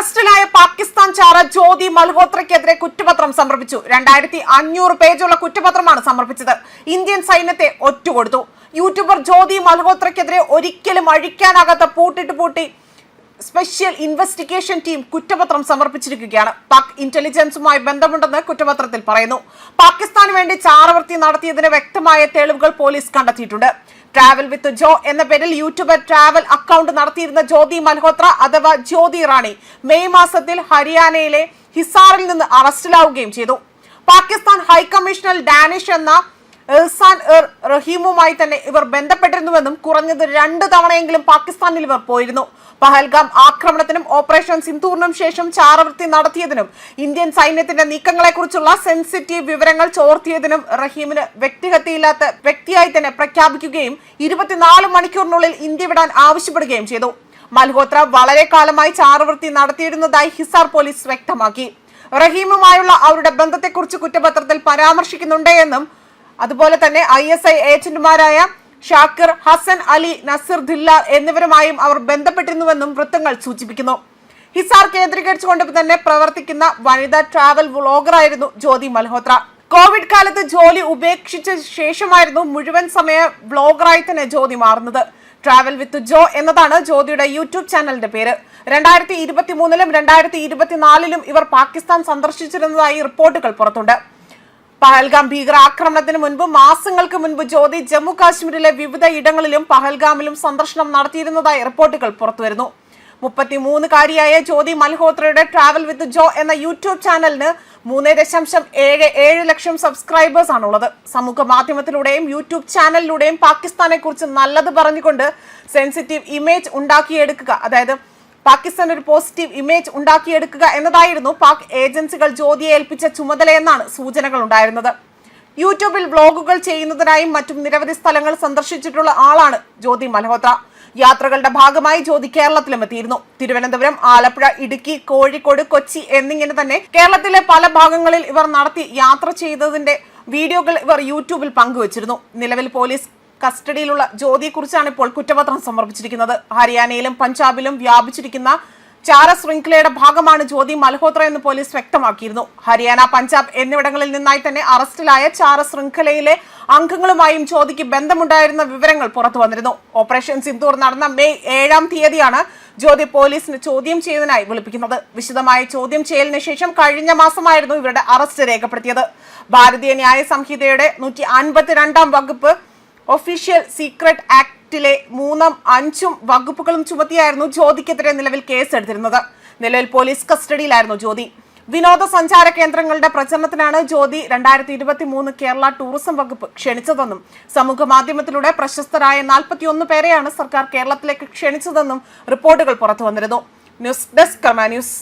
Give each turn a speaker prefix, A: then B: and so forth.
A: അറസ്റ്റിലായ പാകിസ്ഥാൻ ചാര ജ്യോതി മൽഹോത്രയ്ക്കെതിരെ കുറ്റപത്രം സമർപ്പിച്ചു. 2500 പേജുള്ള കുറ്റപത്രമാണ് സമർപ്പിച്ചത്. ഇന്ത്യൻ സൈന്യത്തെ ഒറ്റുകൊടുത്തു. യൂട്യൂബർ ജ്യോതി മൽഹോത്രയ്ക്കെതിരെ ഒരിക്കലും അഴിക്കാനാകാത്ത പൂട്ടി സ്പെഷ്യൽ ഇൻവെസ്റ്റിഗേഷൻ ടീം കുറ്റപത്രം സമർപ്പിച്ചിരിക്കുകയാണ്. പാക് ഇന്റലിജൻസുമായി ബന്ധമുണ്ടെന്ന് കുറ്റപത്രത്തിൽ പറയുന്നു. പാകിസ്ഥാന് വേണ്ടി ചാരവൃത്തി നടത്തിയതിന് വ്യക്തമായ തെളിവുകൾ പോലീസ് കണ്ടെത്തിയിട്ടുണ്ട്. ട്രാവൽ വിത്ത് ജോ എന്ന പേരിൽ യൂട്യൂബർ ട്രാവൽ അക്കൗണ്ട് നടത്തിയിരുന്ന ജ്യോതി മൽഹോത്ര അഥവാ ജ്യോതി റാണി മെയ് മാസത്തിൽ ഹരിയാനയിലെ ഹിസാറിൽ നിന്ന് അറസ്റ്റിലാവുകയും ചെയ്തു. പാകിസ്ഥാൻ ഹൈക്കമ്മീഷണർ ഡാനിഷ് എന്ന ഇഹ്സാൻ റഹീമുമായി തന്നെ ഇവർ ബന്ധപ്പെട്ടിരുന്നുവെന്നും കുറഞ്ഞത് 2 തവണയെങ്കിലും പാകിസ്ഥാനിൽ ഇവർ പോയിരുന്നു. പഹൽഗാം ആക്രമണത്തിനും ഓപ്പറേഷൻ സിന്ദൂറിനും ശേഷം ചാരവൃത്തി നടത്തിയതിനും ഇന്ത്യൻ സൈന്യത്തിന്റെ നീക്കങ്ങളെക്കുറിച്ചുള്ള സെൻസിറ്റീവ് വിവരങ്ങൾ ചോർത്തിയതിനും റഹീമിന് വ്യക്തിഹത്യയില്ലാത്ത വ്യക്തിയായി തന്നെ പ്രഖ്യാപിക്കുകയും 24 മണിക്കൂറിനുള്ളിൽ ഇന്ത്യ വിടാൻ ആവശ്യപ്പെടുകയും ചെയ്തു. മൽഹോത്ര വളരെ കാലമായി ചാരവൃത്തി നടത്തിയിരുന്നതായി ഹിസാർ പോലീസ് വ്യക്തമാക്കി. റഹീമുമായുള്ള അവരുടെ ബന്ധത്തെക്കുറിച്ച് കുറ്റപത്രത്തിൽ പരാമർശിക്കുന്നുണ്ട് എന്നും അതുപോലെ തന്നെ ISI ഏജന്റുമാരായ ഷാക്കിർ, ഹസൻ അലി, നസീർ ദില്ലാർ എന്നിവരുമായും അവർ ബന്ധപ്പെട്ടിരുന്നുവെന്നും വൃത്തങ്ങൾ സൂചിപ്പിക്കുന്നു. ഹിസാർ കേന്ദ്രീകരിച്ചുകൊണ്ട് തന്നെ പ്രവർത്തിക്കുന്ന വനിതാ ട്രാവൽ വ്ളോഗറായിരുന്നു ജ്യോതി മൽഹോത്ര. കോവിഡ് കാലത്ത് ജോലി ഉപേക്ഷിച്ച ശേഷമായിരുന്നു മുഴുവൻ സമയ വ്ളോഗറായി തന്നെ ജ്യോതി മാറുന്നത്. ട്രാവൽ വിത്ത് ജോ എന്നതാണ് ജ്യോതിയുടെ യൂട്യൂബ് ചാനലിന്റെ പേര്. 2023-ലും 2024-ലും ഇവർ പാകിസ്ഥാൻ സന്ദർശിച്ചിരുന്നതായി റിപ്പോർട്ടുകൾ പുറത്തുണ്ട്. പഹൽഗാം ഭീകര ആക്രമണത്തിന് മുൻപ് മാസങ്ങൾക്ക് മുൻപ് ജ്യോതി ജമ്മു കാശ്മീരിലെ വിവിധ ഇടങ്ങളിലും പഹൽഗാമിലും സന്ദർശനം നടത്തിയിരുന്നതായി റിപ്പോർട്ടുകൾ പുറത്തുവരുന്നു. 33-കാരിയായ ജ്യോതി മൽഹോത്രയുടെ ട്രാവൽ വിത്ത് ജോ എന്ന യൂട്യൂബ് ചാനലിന് 3.77 ലക്ഷം സബ്സ്ക്രൈബേഴ്സ് ആണുള്ളത്. സമൂഹ മാധ്യമത്തിലൂടെയും യൂട്യൂബ് ചാനലിലൂടെയും പാകിസ്ഥാനെ കുറിച്ച് നല്ലത് പറഞ്ഞുകൊണ്ട് സെൻസിറ്റീവ് ഇമേജ് ഉണ്ടാക്കിയെടുക്കുക, അതായത് പാകിസ്ഥാൻ ഒരു പോസിറ്റീവ് ഇമേജ് ഉണ്ടാക്കിയെടുക്കുക എന്നതായിരുന്നു പാക് ഏജൻസികൾ ജ്യോതിയെ ഏൽപ്പിച്ച ചുമതലയെന്നാണ് സൂചനകൾ ഉണ്ടായിരുന്നത്. യൂട്യൂബിൽ വ്ളോഗുകൾ ചെയ്യുന്നതിനായും മറ്റും നിരവധി സ്ഥലങ്ങൾ സന്ദർശിച്ചിട്ടുള്ള ആളാണ് ജ്യോതി മൽഹോത്ര. യാത്രകളുടെ ഭാഗമായി ജ്യോതി കേരളത്തിലും എത്തിയിരുന്നു. തിരുവനന്തപുരം, ആലപ്പുഴ, ഇടുക്കി, കോഴിക്കോട്, കൊച്ചി എന്നിങ്ങനെ തന്നെ കേരളത്തിലെ പല ഭാഗങ്ങളിൽ ഇവർ നടത്തി യാത്ര ചെയ്തതിന്റെ വീഡിയോകൾ ഇവർ യൂട്യൂബിൽ പങ്കുവച്ചിരുന്നു. നിലവിൽ പോലീസ് കസ്റ്റഡിയിലുള്ള ജ്യോതിയെക്കുറിച്ചാണ് ഇപ്പോൾ കുറ്റപത്രം സമർപ്പിച്ചിരിക്കുന്നത്. ഹരിയാനയിലും പഞ്ചാബിലും വ്യാപിച്ചിരിക്കുന്ന ചാര ശൃംഖലയുടെ ഭാഗമാണ് ജ്യോതി മൽഹോത്ര എന്ന് പോലീസ് വ്യക്തമാക്കിയിരുന്നു. ഹരിയാന, പഞ്ചാബ് എന്നിവിടങ്ങളിൽ നിന്നായി തന്നെ അറസ്റ്റിലായ ചാര ശൃംഖലയിലെ അംഗങ്ങളുമായും ജ്യോതിക്ക് ബന്ധമുണ്ടായിരുന്ന വിവരങ്ങൾ പുറത്തു വന്നിരുന്നു. ഓപ്പറേഷൻ സിന്ദൂർ നടന്ന മെയ് 7-ാം തീയതിയാണ് ജ്യോതി പോലീസിന് ചോദ്യം ചെയ്തതിനായി വിളിപ്പിക്കുന്നത്. വിശദമായ ചോദ്യം ചെയ്യലിന് ശേഷം കഴിഞ്ഞ മാസമായിരുന്നു ഇവരുടെ അറസ്റ്റ് രേഖപ്പെടുത്തിയത്. ഭാരതീയ ന്യായ സംഹിതയുടെ 152-ാം വകുപ്പ് ഒഫീഷ്യൽ സീക്രട്ട് ആക്ടിലെ 3-ഉം 5-ഉം വകുപ്പുകളും ചുമത്തിയായിരുന്നു ജ്യോതിക്കെതിരെ നിലവിൽ കേസെടുത്തിരുന്നത്. നിലവിൽ പോലീസ് കസ്റ്റഡിയിലായിരുന്നു ജ്യോതി. വിനോദസഞ്ചാര കേന്ദ്രങ്ങളുടെ പ്രചരണത്തിനാണ് ജ്യോതി 2023 കേരള ടൂറിസം വകുപ്പ് ക്ഷണിച്ചതെന്നും സമൂഹ മാധ്യമത്തിലൂടെ പ്രശസ്തരായ 41 പേരെയാണ് സർക്കാർ കേരളത്തിലേക്ക് ക്ഷണിച്ചതെന്നും റിപ്പോർട്ടുകൾ പുറത്തു വന്നിരുന്നു. ന്യൂസ് ഡെസ്ക് കർമ്മ ന്യൂസ്.